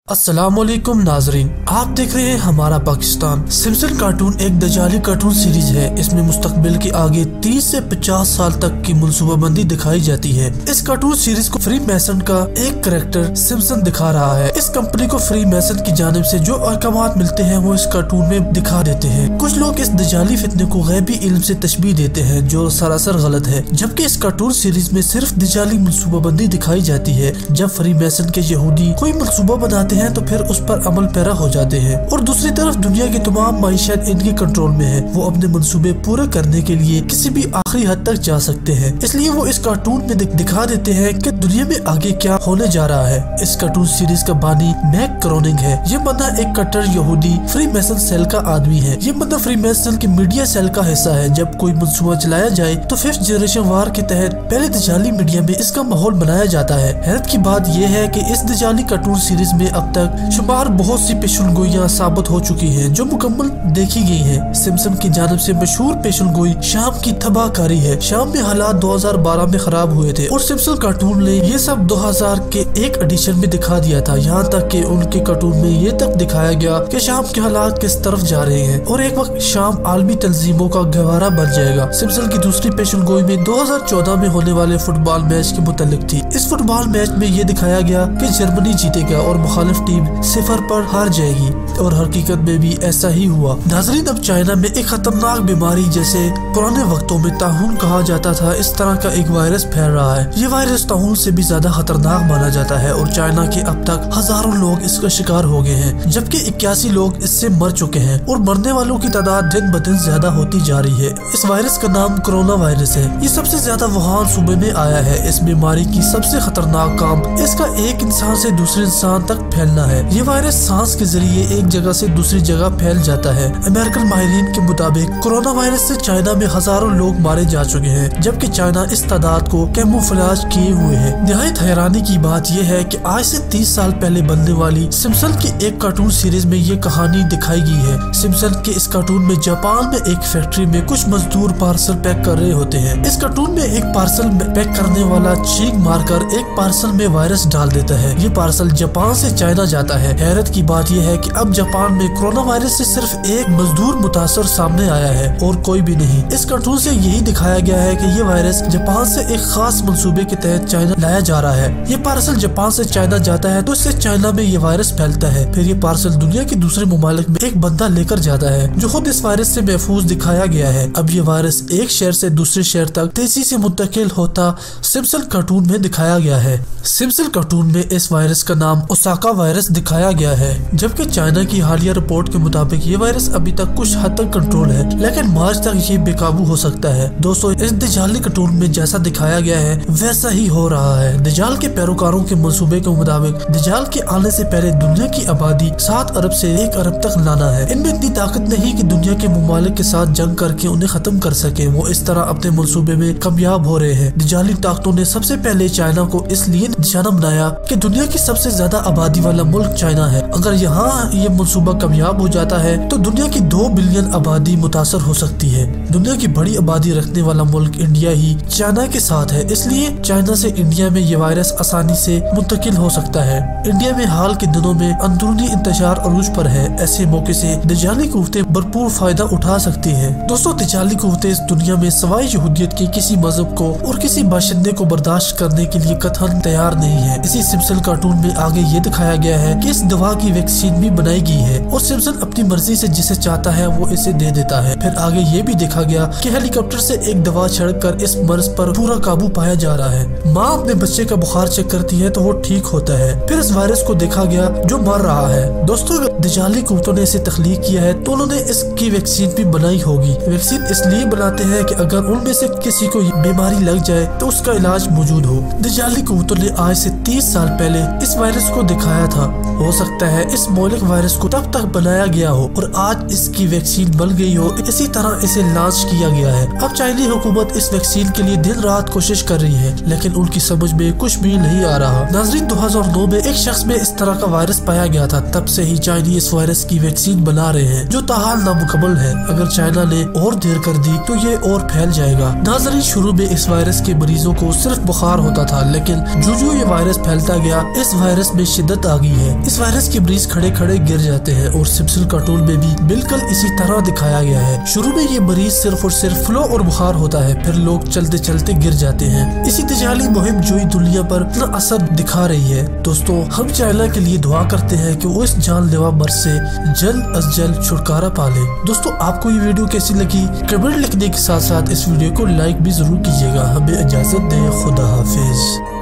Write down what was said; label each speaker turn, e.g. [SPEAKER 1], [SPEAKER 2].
[SPEAKER 1] अस्सलामुअलैकुम नाजरीन, आप देख रहे हैं हमारा पाकिस्तान। सिम्पसन कार्टून एक दजाली कार्टून सीरीज है। इसमें मुस्तकबिल के आगे 30 से 50 साल तक की मनसूबाबंदी दिखाई जाती है। इस कार्टून सीरीज को फ्री मैसन का एक कैरेक्टर सिम्पसन दिखा रहा है। इस कंपनी को फ्री मैसन की जानिब से जो अहकामात मिलते हैं वो इस कार्टून में दिखा देते हैं। कुछ लोग इस दजाली फितने को गैबी इल्म से तशबीह देते हैं जो सरासर गलत है, जबकि इस कार्टून सीरीज में सिर्फ दजाली मनसूबाबंदी दिखाई जाती है। जब फ्री मैसन के यहूदी कोई मनसूबा बनाते हैं तो फिर उस पर अमल पैरा हो जाते हैं, और दूसरी तरफ दुनिया की तमाम माइशत इनके कंट्रोल में है। वो अपने मंसूबे पूरे करने के लिए किसी भी आखिरी हद तक जा सकते हैं। इसलिए वो इस कार्टून में दिखा देते हैं कि दुनिया में आगे क्या होने जा रहा है। इस कार्टून सीरीज का बानी मैक ग्रोनिंग है। ये बंदा एक कट्टर यहूदी फ्री मैसन सेल का आदमी है। ये बंदा फ्री मैसन की मीडिया सेल का हिस्सा है। जब कोई मंसूबा चलाया जाए तो 5th जनरेशन वार के तहत पहले दजाली मीडिया में इसका माहौल बनाया जाता है। हैरत की बात यह है कि इस दजाली कार्टून सीरीज में अब तक शुमार बहुत सी पेशनगोइयां साबित हो चुकी हैं जो मुकम्मल देखी गई हैं। सिम्पसन की जानिब से मशहूर पेशनगोई शाम की तबाहकारी है। शाम में हालात 2012 में खराब हुए थे और सिम्पसन कार्टून ने ये सब 2000 के एक एडिशन में दिखा दिया था। यहाँ तक कि उनके कार्टून में ये तक दिखाया गया कि शाम के हालात किस तरफ जा रहे हैं और एक वक्त शाम आलमी तंजीमों का गहवारा बन जाएगा। सिम्पसन की दूसरी पेशनगोई में 2014 में होने वाले फुटबॉल मैच के मुतालिक थी। इस फुटबॉल मैच में ये दिखाया गया कि जर्मनी जीतेगा और मुखालिफ टीम 0 पर हार जाएगी, और हकीकत में भी ऐसा ही हुआ। नाज़रीन, अब चाइना में एक खतरनाक बीमारी जिसे पुराने वक्तों में ताहुन कहा जाता था, इस तरह का एक वायरस फैल रहा है। ये वायरस ताहुन से भी ज्यादा खतरनाक माना जाता है और चाइना के अब तक हजारों लोग इसका शिकार हो गए हैं, जबकि 81 लोग इससे मर चुके हैं और मरने वालों की तादाद दिन ब दिन ज्यादा होती जा रही है। इस वायरस का नाम कोरोना वायरस है। ये सबसे ज्यादा वुहान सूबे में आया है। इस बीमारी की सबसे खतरनाक काम इसका एक इंसान से दूसरे इंसान तक फैलना है। ये वायरस सांस के जरिए एक जगह से दूसरी जगह फैल जाता है। अमेरिकन माहिरीन के मुताबिक कोरोना वायरस से चाइना में हजारों लोग मारे जा चुके हैं, जबकि चाइना इस तादाद को कैमोफ्लेज किए हुए है। निहायत हैरानी की बात यह है कि आज से 30 साल पहले बनने वाली सिम्पसन की एक कार्टून सीरीज में ये कहानी दिखाई गई है। सिम्पसन के इस कार्टून में जापान में एक फैक्ट्री में कुछ मजदूर पार्सल पैक कर रहे होते हैं। इस कार्टून में एक पार्सल पैक करने वाला चीख मारकर एक पार्सल में वायरस डाल देता है। ये पार्सल जापान से चाइना जाता है। हैरत की बात यह है कि अब जापान में कोरोना वायरस से सिर्फ एक मजदूर मुतासर सामने आया है और कोई भी नहीं। इस कार्टून से यही दिखाया गया है कि ये वायरस जापान से एक खास मंसूबे के तहत चाइना लाया जा रहा है। ये पार्सल जापान से चाइना जाता है तो इससे चाइना में ये वायरस फैलता है। फिर ये पार्सल दुनिया के दूसरे ममालिक में एक बंदा लेकर जाता है जो खुद इस वायरस से महफूज दिखाया गया है। अब ये वायरस एक शहर से दूसरे शहर तक तेजी से मुंतकिल होता सिम्पसन कार्टून में दिखाया गया है। सिम्पसन कार्टून में इस वायरस का नाम ओसाका वायरस दिखाया गया है, जबकि चाइना की हालिया रिपोर्ट के मुताबिक ये वायरस अभी तक कुछ हद तक कंट्रोल है, लेकिन मार्च तक ये बेकाबू हो सकता है। दोस्तों, इस दजाली कार्टून में जैसा दिखाया गया है वैसा ही हो रहा है। दजाल के पैरोकारों के मंसूबे के मुताबिक दजाल के आने से पहले दुनिया की आबादी 7 अरब से 1 अरब तक लाना है। इनमें इतनी ताकत नहीं कि दुनिया के ममालिक के साथ जंग करके उन्हें खत्म कर सके। वो इस तरह अपने मंसूबे में कामयाब हो रहे हैं। दजाली ताकतों ने सबसे पहले चाइना को इसलिए निशाना बनाया कि दुनिया की सबसे ज्यादा आबादी वाला मुल्क चाइना है। अगर यहाँ ये मंसूबा कामयाब हो जाता है तो दुनिया की 2 बिलियन आबादी मुतासर हो सकती है। दुनिया की बड़ी आबादी रखने वाला मुल्क इंडिया ही चाइना के साथ है, इसलिए चाइना से इंडिया में ये वायरस आसानी से मुंतकिल हो सकता है। इंडिया में हाल के दिनों में अंदरूनी इंतशार अरूज पर है। ऐसे मौके से दजाली कुव्वतें भरपूर फायदा उठा सकती है। दोस्तों, दजाली कुव्वतें इस दुनिया में सवाई यहूदियत के किसी मजहब को और किसी बाशिंदे को बर्दाश्त करने के लिए कतई तैयार नहीं है। इसी सिम्पसन कार्टून में आगे ये दिखाया गया है कि इस दवा की वैक्सीन भी बनाई गई है और सिम्पसन अपनी मर्जी से जिसे चाहता है वो इसे दे देता है। फिर आगे ये भी देखा गया कि हेलीकॉप्टर से एक दवा छिड़कर इस मर्ज पर पूरा काबू पाया जा रहा है। माँ अपने बच्चे का बुखार चेक करती है तो वो ठीक होता है। फिर इस वायरस को देखा गया जो मर रहा है। दोस्तों, दजाली कुव्वतों ने इसे तख्लीक किया है तो उन्होंने इसकी वैक्सीन भी बनाई होगी। वैक्सीन इसलिए बनाते हैं कि अगर उनमें से किसी को बीमारी लग जाए तो उसका इलाज मौजूद हो। दजाली कुव्वतों ने आज से 30 साल पहले इस वायरस को दिखाया था। हो सकता है इस मौलिक वायरस को तब तक बनाया गया हो और आज इसकी वैक्सीन बन गई हो। इसी तरह इसे लॉन्च किया गया है। अब चाइनीज हुकूमत इस वैक्सीन के लिए दिन रात कोशिश कर रही है, लेकिन उनकी समझ में कुछ भी नहीं आ रहा। नाज़रीन, 2009 में एक शख्स में इस तरह का वायरस पाया गया था। तब से ही चाइनीज इस वायरस की वैक्सीन बना रहे हैं जो ताहाल नामुकम्मल है। अगर चाइना ने और देर कर दी तो ये और फैल जाएगा। नाज़रीन, शुरू में इस वायरस के मरीजों को सिर्फ बुखार होता था, था, लेकिन जो ये वायरस फैलता गया इस वायरस में शिद्दत आ गई है। इस वायरस के मरीज खड़े खड़े गिर जाते हैं और सिम्पसन कार्टून में भी बिल्कुल इसी तरह दिखाया गया है। शुरू में ये मरीज सिर्फ और सिर्फ फ्लो और बुखार होता है, फिर लोग चलते चलते गिर जाते हैं। इसी दजाली मुहिम जो दुनिया पर इतना असर दिखा रही है। दोस्तों हम चाइना के लिए दुआ करते हैं कि वो इस जानलेवा मर्ज से जल्द अज जल्द छुटकारा पा ले। दोस्तों आपको ये वीडियो कैसी लगी कमेंट लिखने के साथ साथ इस वीडियो को लाइक भी जरूर कीजिएगा। हमें इजाजत दें, खुदा हाफिज।